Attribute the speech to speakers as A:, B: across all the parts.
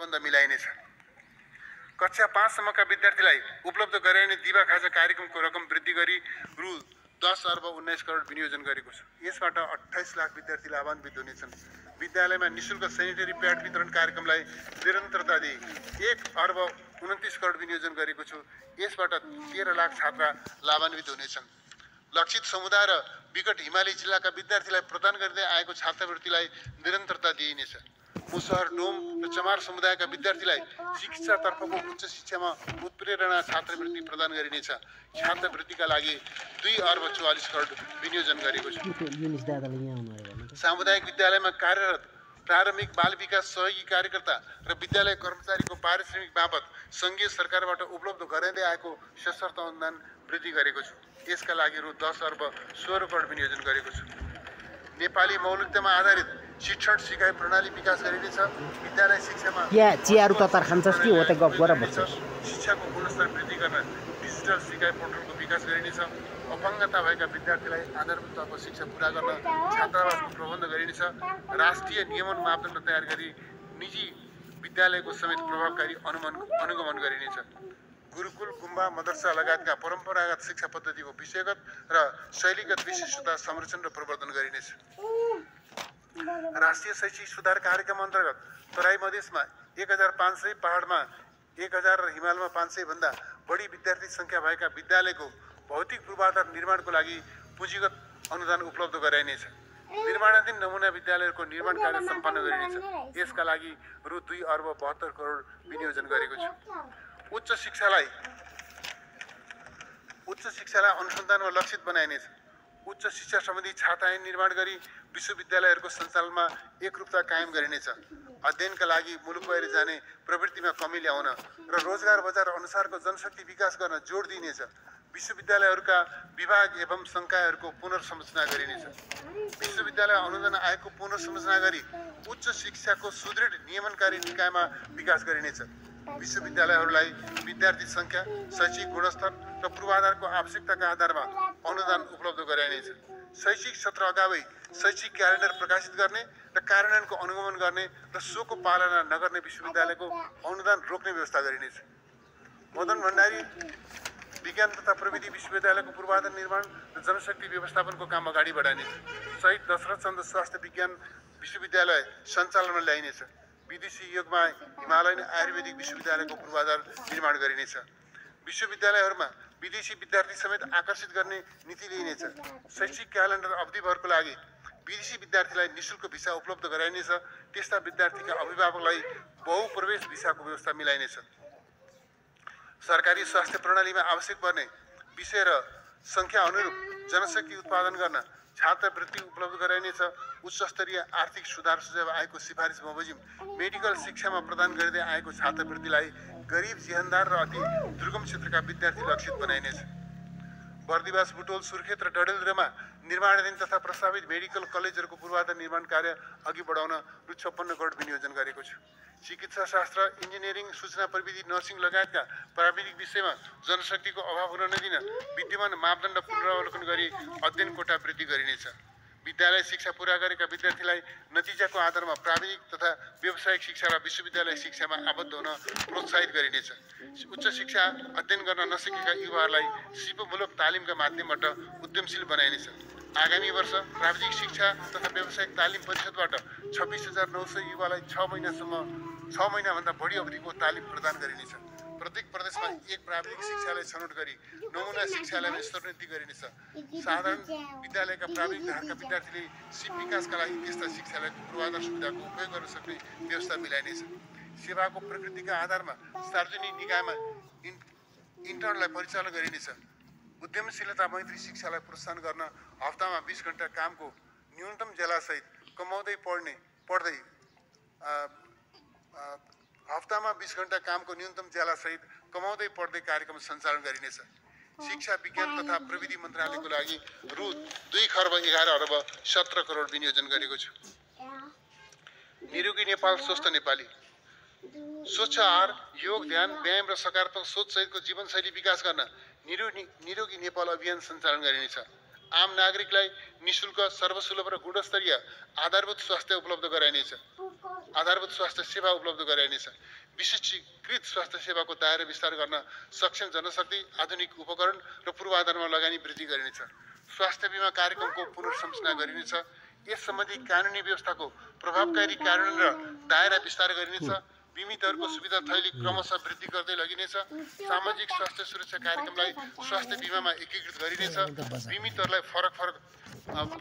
A: प्रबन्ध मिलाइनेछ। कक्षा 5 सम्मका विद्यार्थीलाई उपलब्ध गराइने दिवा खाजा कार्यक्रमको रकम वृद्धि गरी रु 10 अर्ब 19 करोड विनियोजन गरेको छ। यसबाट 28 लाख विद्यार्थी लाभान्वित हुनेछन्। विद्यालयमा निःशुल्क सेनिटरी प्याड वितरण कार्यक्रमलाई निरन्तरता दिई 1 अर्ब 29 करोड विनियोजन गरेको छु। यसबाट 13 लाख छात्रा लाभान्वित हुनेछन्। लक्षित समुदाय र विकट हिमाली जिल्लाका विद्यार्थीलाई प्रदान गर्दै आएको छात्रवृत्तिलाई निरन्तरता दिइनेछ। मुसहर, डोम र चमार समुदायका विद्यार्थीलाई शिक्षातर्फको उच्च शिक्षामा उत्प्रेरणा छात्रवृत्ति प्रदान गरिनेछ। छात्रवृत्तिका लागि 2 अर्ब 44 करोड विनियोजन गरेको छु। सामुदायिक विद्यालयमा कार्यरत प्रारम्भिक बाल विकास सहयोगी कार्यकर्ता र विद्यालय कर्मचारीको पारिश्रमिक बाबत सङ्घीय सरकारबाट उपलब्ध गराइँदै आएको सशर्त अनुदान वृद्धि गरेको छु। यसका लागि रु 10 अर्ब 16 करोड विनियोजन गरेको छु। नेपाली मौलिकतामा आधारित शिक्षण सिकाइ प्रणाली विकास गरिनेछ। विद्यालय शिक्षामा शिक्षाको गुणस्तर वृद्धि गर्न डिजिटल सिकाइ पोर्टलको विकास गरिनेछ। अपाङ्गता भएका विद्यार्थीलाई आधारभूत तहको शिक्षा पुरा गर्न छात्रावासको प्रबन्ध गरिनेछ। राष्ट्रिय नियमन मापदण्ड तयार गरी निजी विद्यालयको समेत प्रभावकारी अनुगमन गरिनेछ। गुरुकुल, गुम्बा, मदरसा लगायतका परम्परागत शिक्षा पद्धतिको विषयगत र शैलीगत विशिष्टता संरक्षण र प्रवर्धन गरिनेछ। राष्ट्रिय शैक्षिक सुधार कार्यक्रम अन्तर्गत तराई मधेसमा 1500, पहाडमा 1000 र हिमालमा 500 भन्दा बढी विद्यार्थी संख्या भएका विद्यालयको भौतिक पूर्वाधार निर्माणको लागि पुँजीगत अनुदान उपलब्ध गराइनेछ। निर्माणाधीन नमुना विद्यालयहरूको निर्माण कार्य सम्पन्न गरिनेछ। यसका लागि रु 2 अर्ब 72 करोड विनियोजन गरेको छु। उच्च शिक्षालाई अनुसन्धानमा लक्षित बनाइनेछ। उच्च शिक्षा सम्बन्धी छाता ऐन निर्माण गरी विश्वविद्यालयहरूको सञ्चालनमा एकरूपता कायम गरिनेछ। अध्ययनका लागि मुलुक बाहिर जाने प्रवृत्तिमा कमी ल्याउन र रोजगार बजार अनुसारको जनशक्ति विकास गर्न जोड दिइनेछ। विश्वविद्यालयहरूका विभाग एवं संकायहरूको पुनर्संरचना गरिनेछ। विश्वविद्यालय अनुदान आयोगको पुनर्संरचना गरी उच्च शिक्षाको सुदृढ नियमनकारी निकायमा विकास गरिनेछ। विश्वविद्यालयहरूलाई विद्यार्थी संख्या, शैक्षिक गुणस्तर र पूर्वाधारको आवश्यकताका आधारमा अनुदान उपलब्ध गराइनेछ। शैक्षिक सत्र अगावै शैक्षिक क्यालेन्डर प्रकाशित गर्ने र कार्यान्वयनको अनुगमन गर्ने र सोको पालना नगर्ने विश्वविद्यालयको अनुदान रोक्ने व्यवस्था गरिनेछ। मदन भण्डारी विज्ञान तथा प्रविधि विश्वविद्यालयको पूर्वाधार निर्माण र जनशक्ति व्यवस्थापनको काम अगाडि बढाइनेछ। शहीद दशरथ चन्द्र स्वास्थ्य विज्ञान विश्वविद्यालय सञ्चालनमा ल्याइनेछ। विदेशी योगमा हिमालयन आयुर्वेदिक विश्वविद्यालयको पूर्वाधार निर्माण गरिनेछ। विश्वविद्यालयहरूमा विदेशी विद्यार्थी समेत आकर्षित गर्ने नीति लिइनेछ। शैक्षिक क्यालेन्डर अवधिभरको लागि विदेशी विद्यार्थीलाई निःशुल्क भिसा उपलब्ध गराइनेछ। त्यस्ता विद्यार्थीका अभिभावकलाई बहुप्रवेश भिसाको व्यवस्था मिलाइनेछ। सरकारी स्वास्थ्य प्रणालीमा आवश्यक पर्ने विषय र संख्या अनुरूप जनशक्ति उत्पादन गर्न छात्रवृत्ति उपलब्ध गराइनेछ। उच्च स्तरीय आर्थिक सुधार सुझाव आएको सिफारिस बमोजिम मेडिकल शिक्षामा प्रदान गर्दै आएको छात्रवृत्तिलाई गरिब, जीवनदार र अति दुर्गम क्षेत्रका विद्यार्थी लक्षित बनाइनेछ। बर्दिवास, बुटोल, सुर्खेत र डडेलधुरामा निर्माणाधीन तथा प्रस्तावित मेडिकल कलेजहरूको पूर्वाधार निर्माण कार्य अघि बढाउन रु 56 करोड विनियोजन गरेको छु। चिकित्सा शास्त्र, इन्जिनियरिङ, सूचना प्रविधि, नर्सिङ लगायतका प्राविधिक विषयमा जनशक्तिको अभाव हुन नदिन विद्यमान मापदण्ड पुनरावलोकन गरी अध्ययन कोटा वृद्धि गरिनेछ। विद्यालय शिक्षा पुरा गरेका विद्यार्थीलाई नतिजाको आधारमा प्राविधिक तथा व्यावसायिक शिक्षा र विश्वविद्यालय शिक्षामा आबद्ध हुन प्रोत्साहित गरिनेछ। उच्च शिक्षा अध्ययन गर्न नसकेका युवाहरूलाई सिपमूलक तालिमका माध्यमबाट उद्यमशील बनाइनेछ। आगामी वर्ष प्राविधिक शिक्षा तथा व्यावसायिक तालिम परिषदबाट 26,900 युवालाई 6 महिनाभन्दा बढी अवधिको तालिम प्रदान गरिनेछ। प्रत्येक प्रदेशमा एक प्राविधिक शिक्षालय छनौट गरी नमुना शिक्षालयमा स्तरोन्नति गरिनेछ। साधारण विद्यालयका प्राविधिक धारका विद्यार्थीले सिप विकासका लागि त्यस्ता शिक्षालयको पूर्वाधार सुविधाको उपयोग गर्न सक्ने व्यवस्था मिलाइनेछ। सेवाको प्रकृतिका आधारमा सार्वजनिक निकायमा इन्टर्नलाई परिचालन गरिनेछ। उद्यमशीलता मैत्री शिक्षालाई प्रोत्साहन गर्न हप्तामा 20 घण्टा कामको न्यूनतम जेलासहित कमाउँदै पढ्दै कार्यक्रम सञ्चालन गरिनेछ। शिक्षा विज्ञान तथा प्रविधि मन्त्रालयको लागि रु 2 खर्ब 11 अर्ब 17 करोड विनियोजन गरेको छु। निरोगी नेपाल, स्वस्थ नेपाली। स्वच्छ आहार, योग, ध्यान, व्यायाम र सकारात्मक सोच सहितको जीवनशैली विकास गर्न निरोगी नेपाल अभियान सञ्चालन गरिनेछ। आम नागरिकलाई निशुल्क सर्वसुलभ र गुणस्तरीय आधारभूत स्वास्थ्य उपलब्ध गराइनेछ। आधारभूत स्वास्थ्य सेवा उपलब्ध गराइनेछ। विशिष्टीकृत स्वास्थ्य सेवाको दायरा विस्तार गर्न सक्षम जनशक्ति, आधुनिक उपकरण र पूर्वाधारमा लगानी वृद्धि गरिनेछ। स्वास्थ्य बीमा कार्यक्रमको पुनर्संरचना गरिनेछ। यस सम्बन्धी कानुनी व्यवस्थाको प्रभावकारी कार्यान्वयन र दायरा विस्तार गरिनेछ। बिमितहरूको सुविधा थैली क्रमशः वृद्धि गर्दै लगिनेछ। सामाजिक स्वास्थ्य सुरक्षा कार्यक्रमलाई स्वास्थ्य बीमामा एकीकृत गरिनेछ। बिमितहरूलाई फरक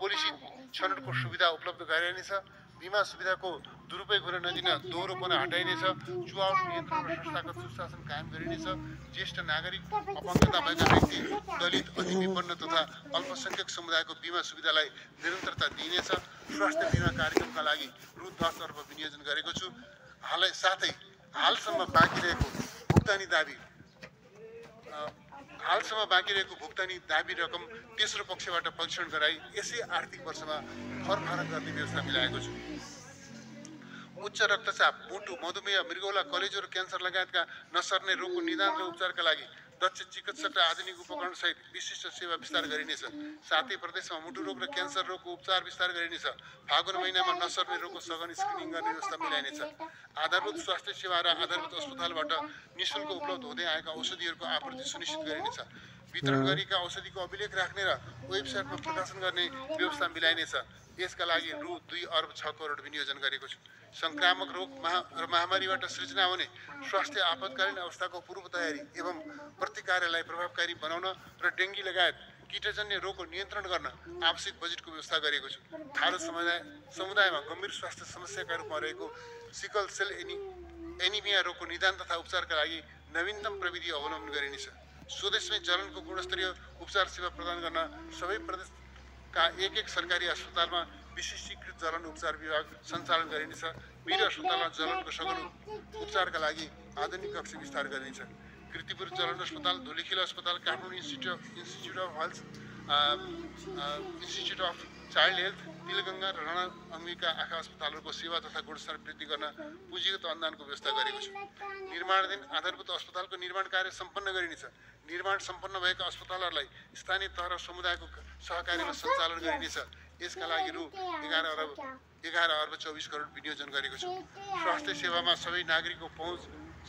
A: पोलिसी छनौटको सुविधा उपलब्ध गराइनेछ। बीमा सुविधाको दुरुपयोग हुन नदिन दोहोरोपना हटाइनेछ। चुहावट नियन्त्रण र संस्थागत सुशासन कायम गरिनेछ। ज्येष्ठ नागरिक, अपङ्गता भएका व्यक्ति, दलित, अतिविपन्न तथा अल्पसंख्यक समुदायको बीमा सुविधालाई निरन्तरता दिइनेछ। स्वास्थ्य बीमा कार्यक्रमका लागि रु 10 अर्ब विनियोजन गरेको छु। साथै हालसम्म बाँकी रहेको भुक्तानी दाबी रकम तेस्रो पक्षबाट परीक्षण गराई यसै आर्थिक वर्षमा फरफरक गर्ने व्यवस्था मिलाएको छु। उच्च रक्तचाप, मुटु, मधुमेह, मृगौला, कलेजो र क्यान्सर लगायतका नसर्ने रोगको निदान र उपचारका लागि दक्ष चिकित्सक र आधुनिक उपकरणसहित विशिष्ट सेवा विस्तार गरिनेछ। साथै प्रदेशमा मुटु रोग र क्यान्सर रोगको उपचार विस्तार गरिनेछ। फागुन महिनामा नसर्ने रोगको सघन स्क्रिनिङ गर्ने व्यवस्था मिलाइनेछ। आधारभूत स्वास्थ्य सेवा र आधारभूत अस्पतालबाट निःशुल्क उपलब्ध हुँदै आएका औषधिहरूको आपूर्ति सुनिश्चित गरिनेछ। वितरण गरिएका औषधिको अभिलेख राख्ने र वेबसाइटमा प्रकाशन गर्ने व्यवस्था मिलाइनेछ। यसका लागि रु 2 अर्ब 6 करोड विनियोजन गरेको छु। संक्रामक रोग र महामारीबाट सृजना हुने स्वास्थ्य आपतकालीन अवस्थाको पूर्व तयारी एवं प्रतिकारलाई प्रभावकारी बनाउन र डेङ्गी लगायत कीटजन्य रोगको नियन्त्रण गर्न आवश्यक बजेटको व्यवस्था गरेको छु। थारू समुदायमा गम्भीर स्वास्थ्य समस्याका रूपमा रहेको सिकल सेल एनिमिया रोगको निदान तथा उपचारका लागि नवीनतम प्रविधि अवलम्बन गरिनेछ। स्वदेशमै जलनको गुणस्तरीय उपचार सेवा प्रदान गर्न सबै प्रदेशका एक सरकारी अस्पतालमा विशिष्टीकृत जलन उपचार विभाग सञ्चालन गरिनेछ। वीर अस्पतालमा जलनको सघन उपचारका लागि आधुनिक कक्ष विस्तार गरिनेछ। कीर्तिपुर जलन अस्पताल, धुलीखेल अस्पताल, Kathmandu institute of child health, Tilganga र राणा अङ्गिका आँखा अस्पतालहरूको सेवा तथा गुणस्तर वृद्धि गर्न पुँजीगत अनुदानको व्यवस्था गरेको छु। निर्माणाधीन आधारभूत अस्पतालको निर्माण कार्य सम्पन्न गरिनेछ। निर्माण सम्पन्न भएका अस्पतालहरूलाई स्थानीय तह र समुदायको सहकार्यमा सञ्चालन गरिनेछ। यसका लागि रु 11 अर्ब 24 करोड विनियोजन गरेको छु। स्वास्थ्य सेवामा सबै नागरिकको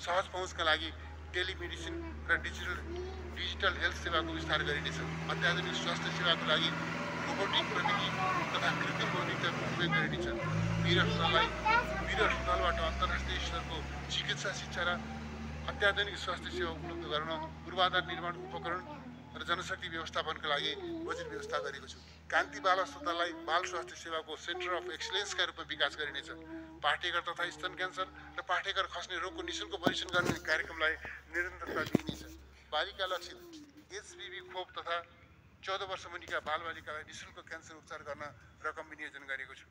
A: सहज पहुँचका लागि टेलिमेडिसिन र डिजिटल हेल्थ सेवाको विस्तार गरिनेछ। अत्याधुनिक स्वास्थ्य सेवाको लागि रोबोटिक प्रविधि तथा कृत्रिम बुद्धिमत्ताको उपयोग गरिनेछ। वीर अस्पतालबाट अन्तर्राष्ट्रिय स्तरको चिकित्सा शिक्षा र अत्याधुनिक स्वास्थ्य सेवा उपलब्ध गराउन पूर्वाधार निर्माण उपकरण र जनशक्ति व्यवस्थापनका लागि बजेट व्यवस्था गरेको छु। कान्ति बाल अस्पताललाई बाल स्वास्थ्य सेवाको सेन्टर अफ एक्सलेन्सका रूपमा विकास गरिनेछ। पाठेघर तथा स्तन क्यान्सर र पाठेघर खस्ने रोगको निःशुल्क परीक्षण गर्ने कार्यक्रमलाई निरन्तरता दिइनेछ। बालिका लक्षित HPV खोप तथा 14 वर्ष मुनिका बालबालिकालाई निःशुल्क क्यान्सर उपचार गर्न रकम विनियोजन गरेको छु।